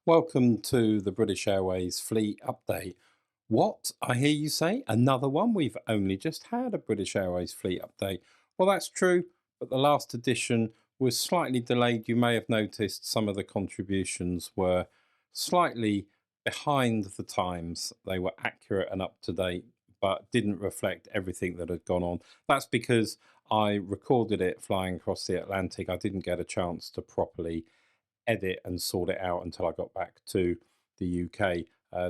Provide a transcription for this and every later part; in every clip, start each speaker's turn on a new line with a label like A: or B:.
A: Welcome to the British Airways Fleet update. What? I hear you say? Another one? We've only just had a British Airways Fleet update. Well, that's true, but the last edition was slightly delayed. You may have noticed some of the contributions were slightly behind the times. They were accurate and up to date, but didn't reflect everything that had gone on. That's because I recorded it flying across the Atlantic. I didn't get a chance to properly edit and sort it out until I got back to the UK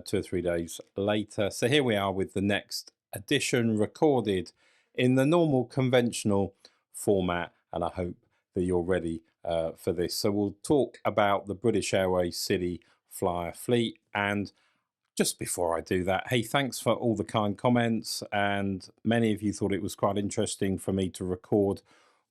A: 2 or 3 days later. So here we are with the next edition recorded in the normal conventional format, and I hope that you're ready for this. So we'll talk about the British Airways City Flyer Fleet. And just before I do that, hey, thanks for all the kind comments. And many of you thought it was quite interesting for me to record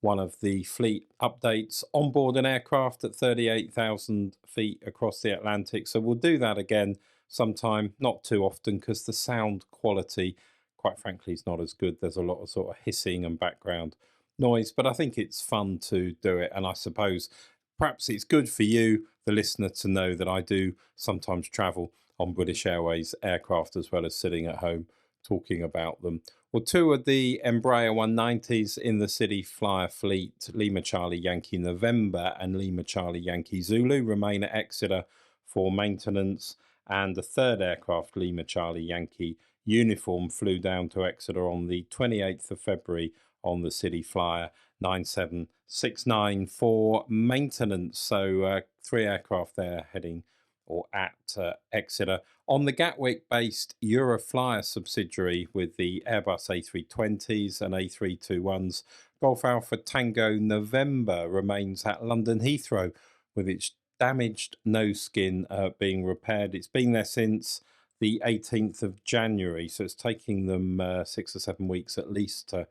A: one of the fleet updates on board an aircraft at 38,000 feet across the Atlantic. So we'll do that again sometime, not too often, because the sound quality, quite frankly, is not as good. There's a lot of sort of hissing and background noise, but I think it's fun to do it. And I suppose perhaps it's good for you, the listener, to know that I do sometimes travel on British Airways aircraft as well as sitting at home talking about them. Well, two of the Embraer 190s in the City Flyer Fleet, Lima Charlie Yankee November and Lima Charlie Yankee Zulu, remain at Exeter for maintenance. And the third aircraft, Lima Charlie Yankee Uniform, flew down to Exeter on the 28th of February on the City Flyer 9769 for maintenance. So three aircraft there heading or at Exeter. On the Gatwick-based Euroflyer subsidiary with the Airbus A320s and A321s, Golf Alpha Tango November remains at London Heathrow with its damaged nose skin being repaired. It's been there since the 18th of January, so it's taking them 6 or 7 weeks at least to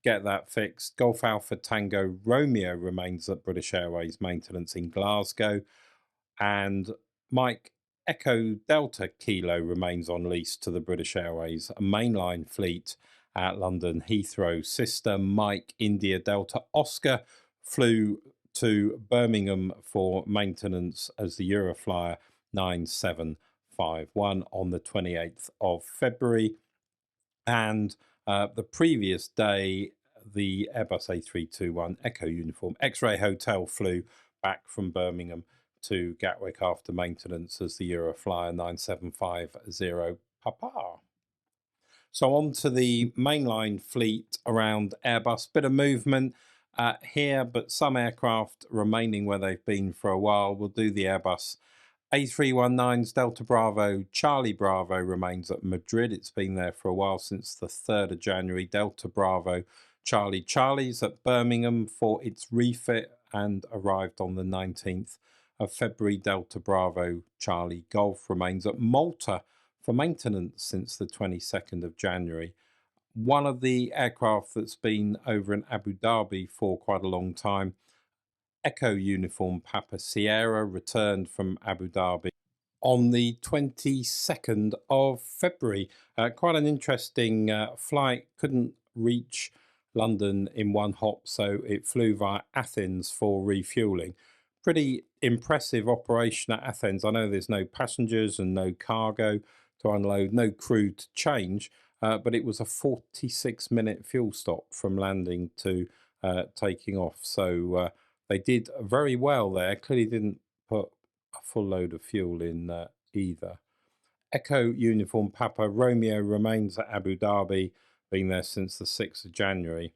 A: get that fixed. Golf Alpha Tango Romeo remains at British Airways maintenance in Glasgow, and Mike Echo Delta Kilo remains on lease to the British Airways Mainline Fleet at London Heathrow. Sister Mike India Delta Oscar flew to Birmingham for maintenance as the Euroflyer 9751 on the 28th of February. And the previous day, the Airbus A321 Echo Uniform X-Ray Hotel flew back from Birmingham to Gatwick after maintenance as the Euroflyer 9750 Papa. So on to the mainline fleet around Airbus. Bit of movement here, but some aircraft remaining where they've been for a while. We'll do the Airbus A319s. Delta Bravo Charlie Bravo remains at Madrid. It's been there for a while, since the 3rd of January. Delta Bravo Charlie Charlie's at Birmingham for its refit and arrived on the 19th of February. Delta Bravo Charlie Golf remains at Malta for maintenance since the 22nd of January. One of the aircraft that's been over in Abu Dhabi for quite a long time, Echo Uniform Papa Sierra, returned from Abu Dhabi on the 22nd of February. Quite an interesting flight. Couldn't reach London in one hop, so it flew via Athens for refueling. Pretty impressive operation at Athens. I know there's no passengers and no cargo to unload, no crew to change, but it was a 46-minute fuel stop from landing to taking off. So they did very well there. Clearly didn't put a full load of fuel in either. Echo Uniform Papa Romeo remains at Abu Dhabi, been there since the 6th of January.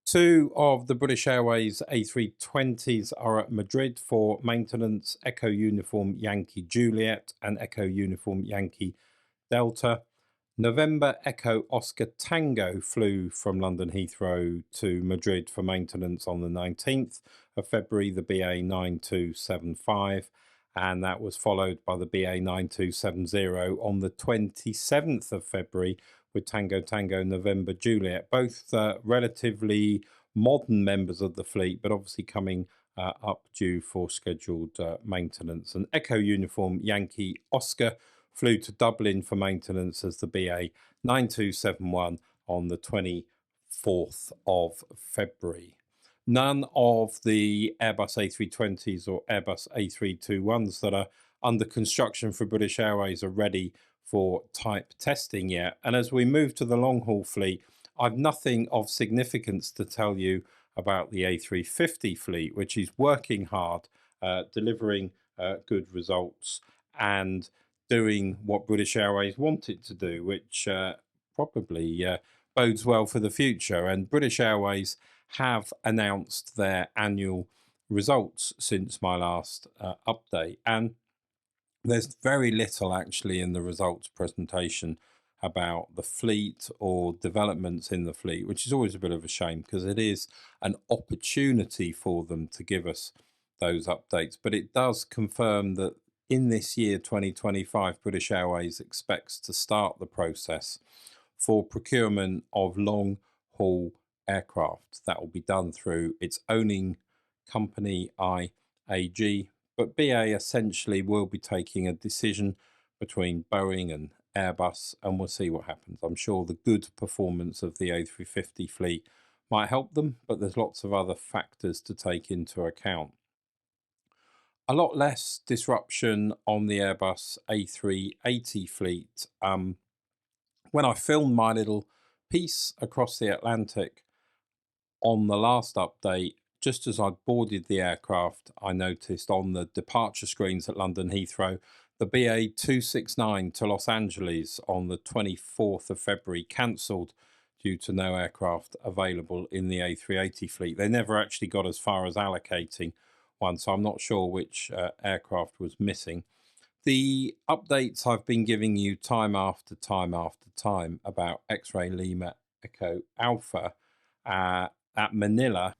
A: Two of the British Airways A320s are at Madrid for maintenance, Echo Uniform Yankee Juliet and Echo Uniform Yankee Delta. November Echo Oscar Tango flew from London Heathrow to Madrid for maintenance on the 19th of February, the BA 9275, and that was followed by the BA 9270 on the 27th of February with Tango Tango November Juliet, both relatively modern members of the fleet, but obviously coming up due for scheduled maintenance. And Echo Uniform Yankee Oscar flew to Dublin for maintenance as the BA 9271 on the 24th of February. None of the Airbus A320s or Airbus A321s that are under construction for British Airways are ready for type testing yet. And as we move to the long haul fleet, I've nothing of significance to tell you about the A350 fleet, which is working hard, delivering good results and doing what British Airways want it to do, which probably bodes well for the future. And British Airways have announced their annual results since my last update. And there's very little actually in the results presentation about the fleet or developments in the fleet, which is always a bit of a shame because it is an opportunity for them to give us those updates. But it does confirm that in this year, 2025, British Airways expects to start the process for procurement of long haul aircraft. That will be done through its owning company, IAG. But BA essentially will be taking a decision between Boeing and Airbus, and we'll see what happens. I'm sure the good performance of the A350 fleet might help them, but there's lots of other factors to take into account. A lot less disruption on the Airbus A380 fleet. When I filmed my little piece across the Atlantic on the last update, just as I boarded the aircraft, I noticed on the departure screens at London Heathrow, the BA 269 to Los Angeles on the 24th of February cancelled due to no aircraft available in the A380 fleet. They never actually got as far as allocating one, so I'm not sure which aircraft was missing. The updates I've been giving you time after time after time about X-Ray Lima Echo Alpha at Manila.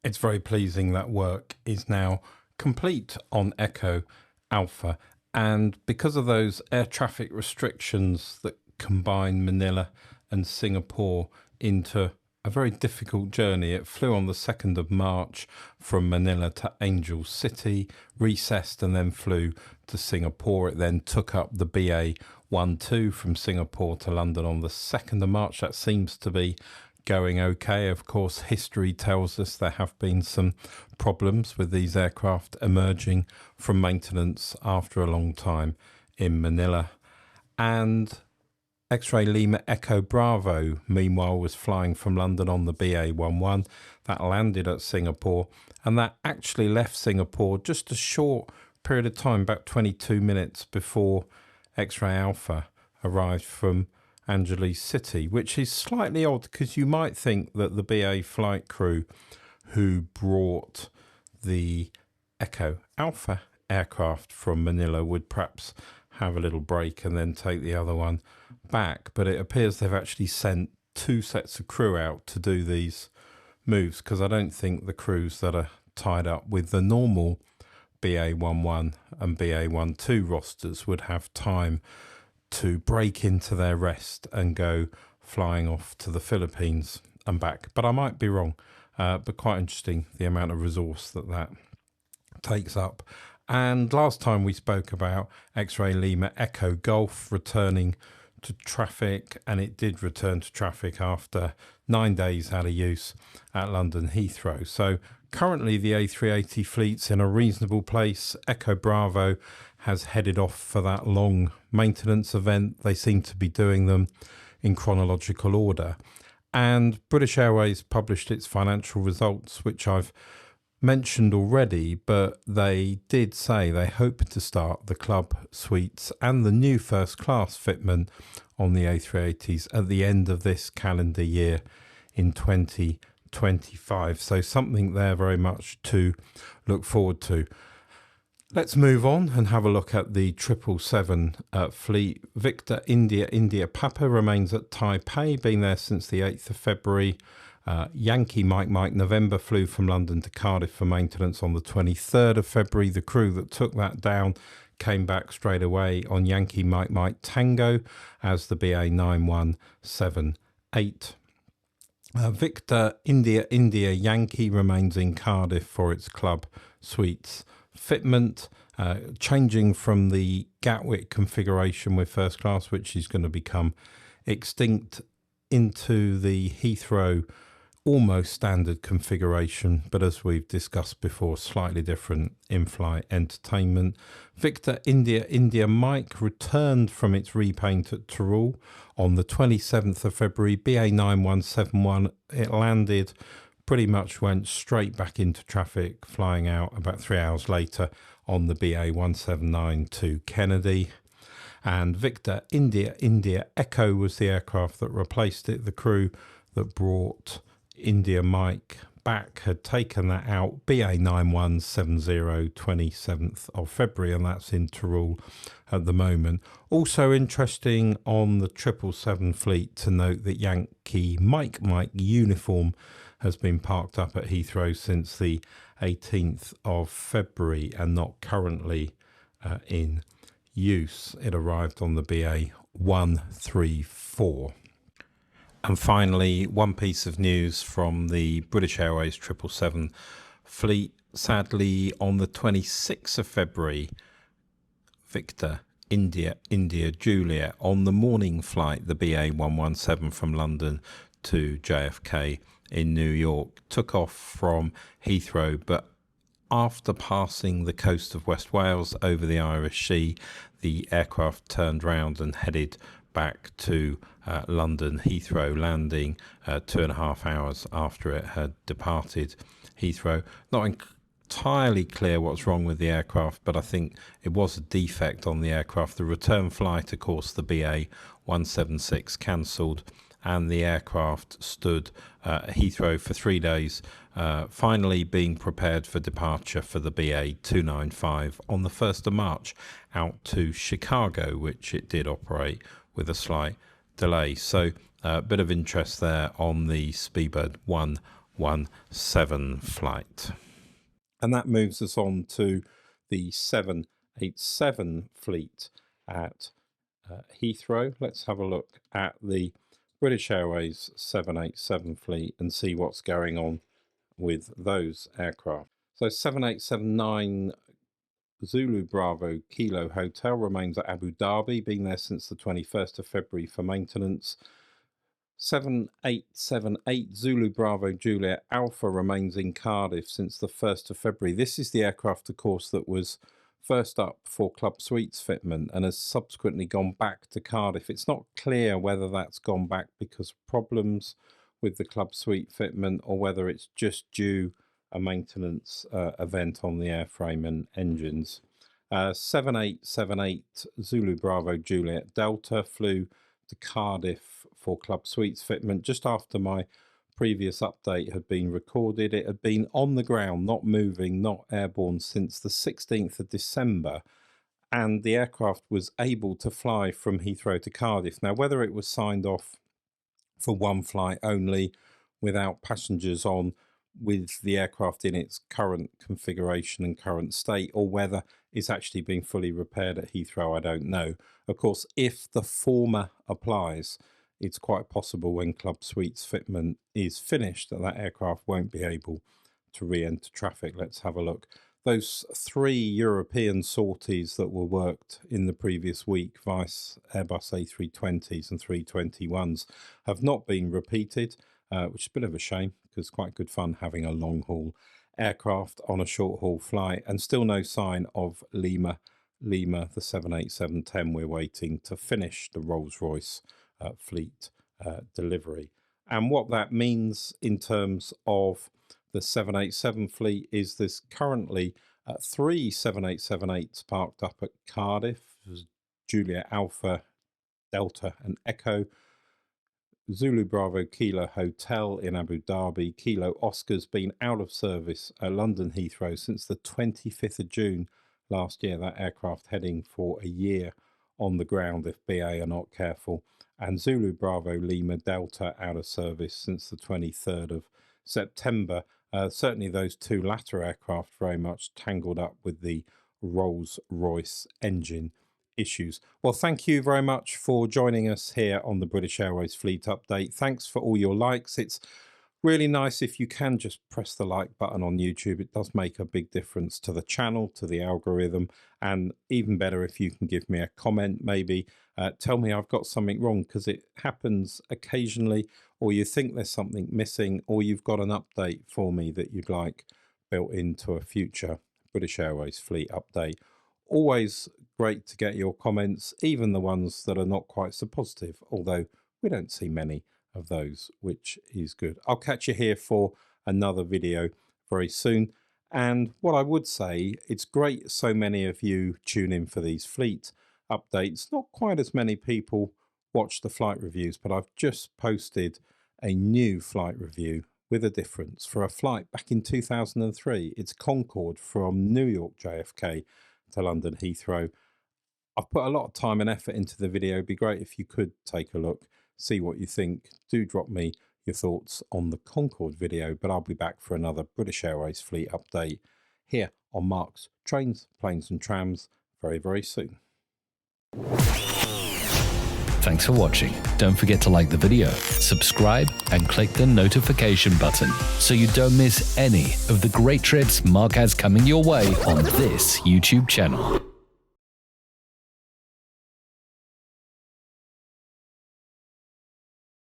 A: It's very pleasing that work is now complete on Echo Alpha. And because of those air traffic restrictions that combine Manila and Singapore into a very difficult journey, it flew on the 2nd of March from Manila to Angel City, recessed and then flew to Singapore. It then took up the BA 12 from Singapore to London on the 2nd of March. That seems to be going okay. Of course, history tells us there have been some problems with these aircraft emerging from maintenance after a long time in Manila. And X-Ray Lima Echo Bravo, meanwhile, was flying from London on the BA11. That landed at Singapore, and that actually left Singapore just a short period of time, about 22 minutes before X-Ray Alpha arrived from Angeles City, which is slightly odd because you might think that the BA flight crew who brought the Echo Alpha aircraft from Manila would perhaps have a little break and then take the other one back. But it appears they've actually sent 2 sets of crew out to do these moves, because I don't think the crews that are tied up with the normal BA11 and BA12 rosters would have time to break into their rest and go flying off to the Philippines and back. But I might be wrong, but quite interesting the amount of resource that takes up. And last time we spoke about X-Ray Lima Echo Golf returning to traffic, and it did return to traffic after 9 days out of use at London Heathrow. So currently the A380 fleet's in a reasonable place. Echo Bravo has headed off for that long maintenance event. They seem to be doing them in chronological order. And British Airways published its financial results, which I've mentioned already, but they did say they hope to start the club suites and the new first class fitment on the A380s at the end of this calendar year in 2025. So something there very much to look forward to. Let's move on and have a look at the 777 fleet. Victor India Papa remains at Taipei, been there since the 8th of February. Yankee Mike November flew from London to Cardiff for maintenance on the 23rd of February. The crew that took that down came back straight away on Yankee Mike Tango as the BA 9178. Victor India Yankee remains in Cardiff for its club suites fitment, changing from the Gatwick configuration with first class, which is going to become extinct, into the Heathrow almost standard configuration, but as we've discussed before, slightly different in-flight entertainment. Victor India India Mike returned from its repaint at Tyrrell on the 27th of February, BA 9171. It landed, pretty much went straight back into traffic, flying out about 3 hours later on the BA 179 to Kennedy. And Victor India India Echo was the aircraft that replaced it. The crew that brought India Mike back had taken that out, BA 9170, 27th of February, and that's in Tyrrell at the moment. Also interesting on the 777 fleet to note that Yankee Mike uniform has been parked up at Heathrow since the 18th of February and not currently in use. It arrived on the BA 134. And finally, one piece of news from the British Airways 777 fleet. Sadly, on the 26th of February, Victor India Juliet, on the morning flight, the BA 117 from London to JFK in New York, took off from Heathrow, but after passing the coast of West Wales over the Irish Sea, the aircraft turned round and headed back to London Heathrow, landing 2.5 hours after it had departed Heathrow. Not entirely clear what's wrong with the aircraft, but I think it was a defect on the aircraft. The return flight, of course, the BA 176 cancelled, and the aircraft stood at Heathrow for 3 days, finally being prepared for departure for the BA 295 on the 1st of March out to Chicago, which it did operate with a slight delay. So a bit of interest there on the Speedbird 117 flight. And that moves us on to the 787 fleet at Heathrow. Let's have a look at the British Airways 787 fleet and see what's going on with those aircraft. So 7879 Zulu Bravo Kilo Hotel remains at Abu Dhabi, been there since the 21st of February for maintenance. 7878 Zulu Bravo Juliet Alpha remains in Cardiff since the 1st of February. This is the aircraft, of course, that was first up for Club Suites fitment and has subsequently gone back to Cardiff. It's not clear whether that's gone back because of problems with the Club Suite fitment or whether it's just due a maintenance event on the airframe and engines. 7878 Zulu Bravo Juliet Delta flew to Cardiff for Club Suites fitment just after my previous update had been recorded. It had been on the ground, not moving, not airborne, since the 16th of December, and the aircraft was able to fly from Heathrow to Cardiff. Now, whether it was signed off for one flight only without passengers on, with the aircraft in its current configuration and current state, or whether it's actually been fully repaired at Heathrow, I don't know. Of course, if the former applies, it's quite possible when Club Suites fitment is finished that aircraft won't be able to re-enter traffic. Let's have a look. Those 3 European sorties that were worked in the previous week via Airbus A320s and 321s have not been repeated, which is a bit of a shame because it's quite good fun having a long haul aircraft on a short haul flight. And still no sign of Lima, the 787-10. We're waiting to finish the Rolls-Royce fleet delivery. And what that means in terms of the 787 fleet is there's currently 3 787-8s parked up at Cardiff, Juliet Alpha, Delta and Echo, Zulu Bravo Kilo Hotel in Abu Dhabi, Kilo Oscar's been out of service at London Heathrow since the 25th of June last year. That aircraft heading for a year on the ground if BA are not careful. And Zulu Bravo Lima Delta out of service since the 23rd of September. Certainly those 2 latter aircraft very much tangled up with the Rolls-Royce engine issues. Well, thank you very much for joining us here on the British Airways Fleet Update. Thanks for all your likes. It's really nice if you can just press the like button on YouTube. It does make a big difference to the channel, to the algorithm, and even better if you can give me a comment, maybe tell me I've got something wrong, because it happens occasionally. or you think there's something missing, or you've got an update for me that you'd like built into a future British Airways Fleet update. Always great to get your comments, even the ones that are not quite so positive, although we don't see many of those, which is good. I'll catch you here for another video very soon. And what I would say, it's great so many of you tune in for these fleet updates. Not quite as many people watch the flight reviews, but I've just posted a new flight review with a difference for a flight back in 2003. It's Concorde from New York JFK to London Heathrow. I've put a lot of time and effort into the video. It'd be great if you could take a look, see what you think. Do drop me your thoughts on the Concorde video, but I'll be back for another British Airways Fleet update here on Mark's Trains, Planes and Trams very, very soon.
B: Thanks for watching. Don't forget to like the video, subscribe and click the notification button so you don't miss any of the great trips Mark has coming your way on this YouTube channel.